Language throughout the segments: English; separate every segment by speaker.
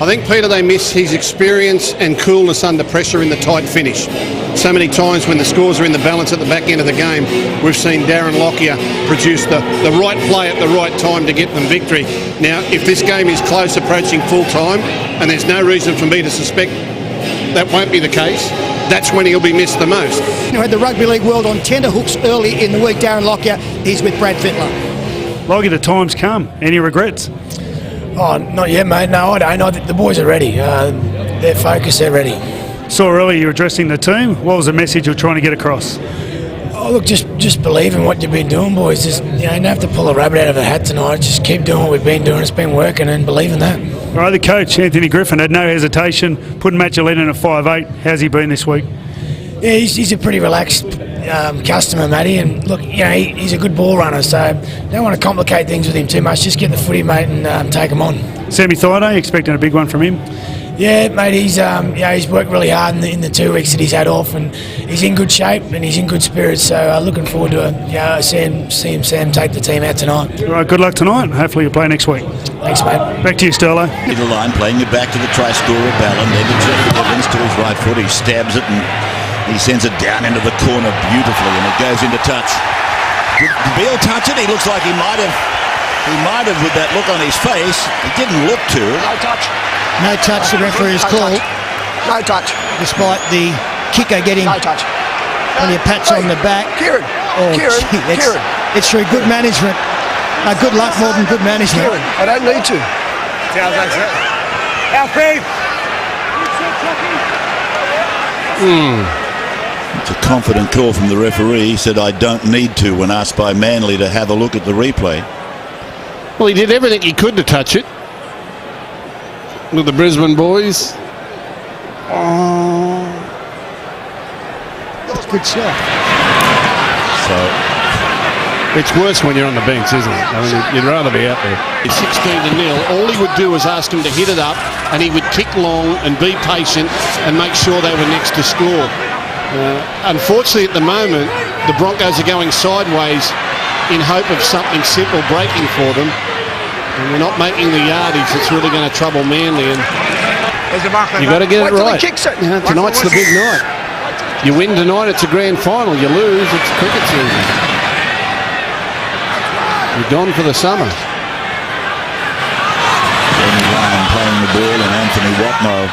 Speaker 1: I think, Peter, they miss his experience and coolness under pressure in the tight finish. So many times when the scores are in the balance at the back end of the game, we've seen Darren Lockyer produce the right play at the right time to get them victory. Now, if this game is close, approaching full time, and there's no reason for me to suspect that won't be the case, that's when he'll be missed the most.
Speaker 2: You had the Rugby League World on tender hooks early in the week. Darren Lockyer, he's with Brad Fittler.
Speaker 3: Lockyer, the time's come. Any regrets?
Speaker 4: Oh, not yet, mate. No, I don't. I think the boys are ready. They're focused. They're ready.
Speaker 3: Saw earlier you were addressing the team. What was the message you're trying to get across?
Speaker 4: Oh, look, just believe in what you've been doing, boys. Just, you don't have to pull a rabbit out of a hat tonight. Just keep doing what we've been doing. It's been working, and believe in that.
Speaker 3: All right, the coach, Anthony Griffin, had no hesitation, putting Matt Gillett in at 5'8". How's he been this week?
Speaker 4: Yeah, he's a pretty relaxed customer, Matty, and look, you know, he's a good ball runner, so don't want to complicate things with him too much. Just get the footy, mate, and take him on.
Speaker 3: Sammy Thaiday, expecting a big one from him?
Speaker 4: Yeah, mate, he's worked really hard in the 2 weeks that he's had off, and he's in good shape and he's in good spirits. So looking forward to seeing Sam take the team out tonight.
Speaker 3: All right, good luck tonight. Hopefully you'll play next week.
Speaker 4: Thanks, mate.
Speaker 3: Back to you, Sterlo.
Speaker 5: Middle line, playing it back to the try scorer, Ballon. Then to Jeff Evans to his right foot. He stabs it and he sends it down into the corner beautifully, and it goes into touch. Did Beale touch it? He looks like he might have. He might have with that look on his face. He didn't look to.
Speaker 6: No touch.
Speaker 2: No touch, the referee has called.
Speaker 6: No touch.
Speaker 2: Despite the kicker getting plenty of pats on the back.
Speaker 6: Kieran.
Speaker 2: Kieran. It's through good management. Good luck more than good management.
Speaker 6: Kieran, I don't need to.
Speaker 5: It's a confident call from the referee. He said, I don't need to, when asked by Manly to have a look at the replay.
Speaker 1: Well, he did everything he could to touch it with the Brisbane boys.
Speaker 2: That's a good shot.
Speaker 5: So
Speaker 1: it's worse when you're on the bench, isn't it? I mean, you'd rather be out there. It's 16-0. All he would do is ask him to hit it up, and he would kick long and be patient and make sure they were next to score. Unfortunately, at the moment, the Broncos are going sideways in hope of something simple breaking for them. And we're not making the yardage. It's really going to trouble Manly. And you've got to get it right. You know, tonight's the big night. You win tonight, it's a grand final. You lose, it's cricket season. You're gone for the summer.
Speaker 5: Jamie Lyon playing the ball and Anthony Watmough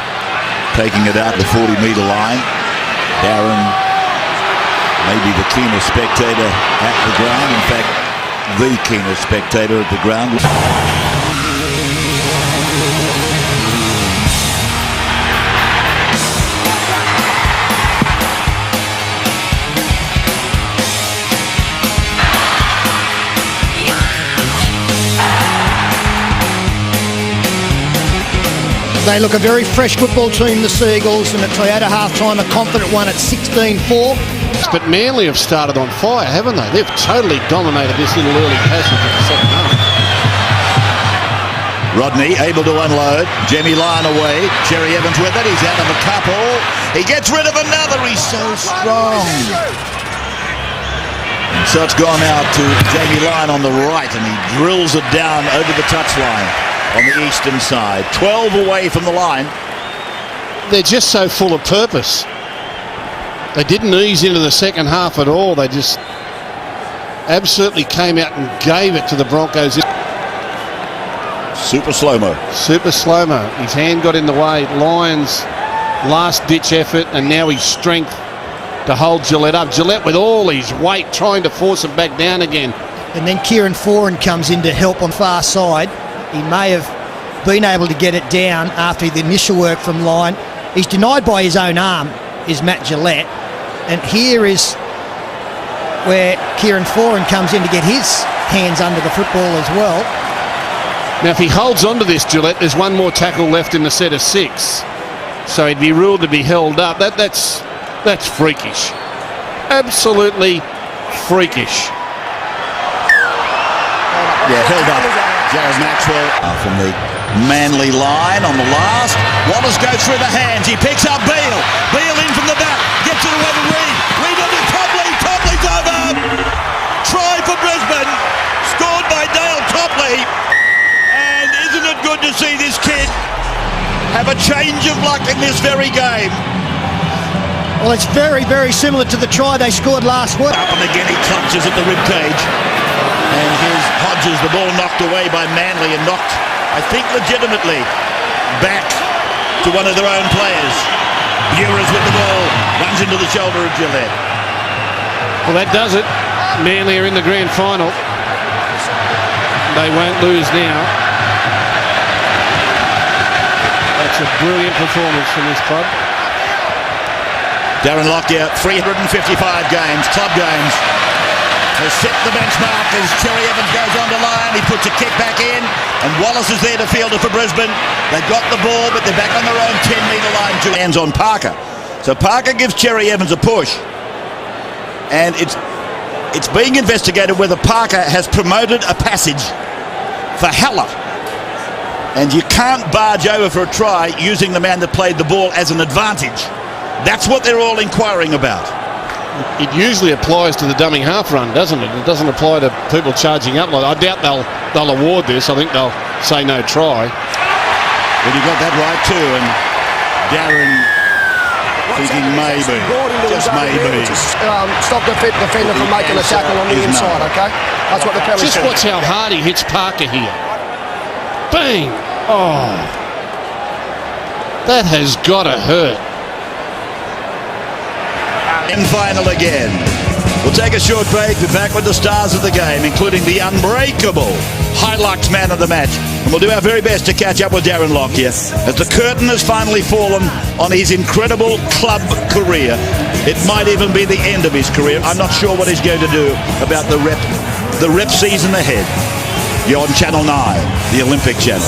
Speaker 5: taking it out the 40-metre line. Darren maybe the keenest spectator at the ground. In fact, the keenest spectator at the ground.
Speaker 2: They look a very fresh football team, the Seagulls, and at Toyota half-time, a confident one at 16-4.
Speaker 1: But Manly have started on fire, haven't they? They've totally dominated this little early passage of the second half.
Speaker 5: Rodney able to unload. Jamie Lyon away. Cherry Evans with it. He's out of a couple. He gets rid of another. He's so strong. So it's gone out to Jamie Lyon on the right, and he drills it down over the touchline on the eastern side. 12 away from the line.
Speaker 1: They're just so full of purpose. They didn't ease into the second half at all. They just absolutely came out and gave it to the Broncos.
Speaker 5: Super slow-mo.
Speaker 1: Super slow-mo. His hand got in the way. Lyons' last-ditch effort, and now his strength to hold Gillett up. Gillett with all his weight trying to force it back down again.
Speaker 2: And then Kieran Foran comes in to help on far side. He may have been able to get it down after the initial work from Lyon. He's denied by his own arm, is Matt Gillett. And here is where Kieran Foran comes in to get his hands under the football as well.
Speaker 1: Now, if he holds on to this, Gillett, there's one more tackle left in the set of 6. So he'd be ruled to be held up. That's freakish. Absolutely freakish.
Speaker 5: Yeah, held up. Jared Maxwell from the Manly line on the last. Wallace goes through the hands. He picks up Beale. Beale in from the back. Gets it away to Reid. Reid on to Topley. Topley's over. Try for Brisbane. Scored by Dale Topley. And isn't it good to see this kid have a change of luck in this very game.
Speaker 2: Well, it's very, very similar to the try they scored last week.
Speaker 5: Up and again he clutches at the ribcage. And here's Hodges, the ball knocked away by Manly and knocked, I think legitimately, back to one of their own players. Buras with the ball, runs into the shoulder of Gillette.
Speaker 1: Well, that does it. Manly are in the grand final. They won't lose now. That's a brilliant performance from this club.
Speaker 5: Darren Lockyer, 355 games, club games, has set the benchmark as Cherry Evans goes on the line. He puts a kick back in, and Wallace is there to field it for Brisbane. They've got the ball, but they're back on their own 10-metre line. Two hands on Parker. So Parker gives Cherry Evans a push, and it's being investigated whether Parker has promoted a passage for Heller. And you can't barge over for a try using the man that played the ball as an advantage. That's what they're all inquiring about.
Speaker 1: It usually applies to the dummy half run, doesn't it? It doesn't apply to people charging up. I doubt they'll award this. I think they'll say no try.
Speaker 5: But you got that right too, and Darren thinking maybe, just maybe.
Speaker 6: Stop the defender from making a tackle on the inside, okay? That's what the penalty
Speaker 1: Just
Speaker 6: said.
Speaker 1: watch how hard he hits Parker here. Bang! Oh, that has got to hurt.
Speaker 5: And final again. We'll take a short break. We're back with the stars of the game, including the unbreakable Hilux man of the match. And we'll do our very best to catch up with Darren Lockyer as the curtain has finally fallen on his incredible club career. It might even be the end of his career. I'm not sure what he's going to do about the rep season ahead. You're on Channel 9, the Olympic Channel.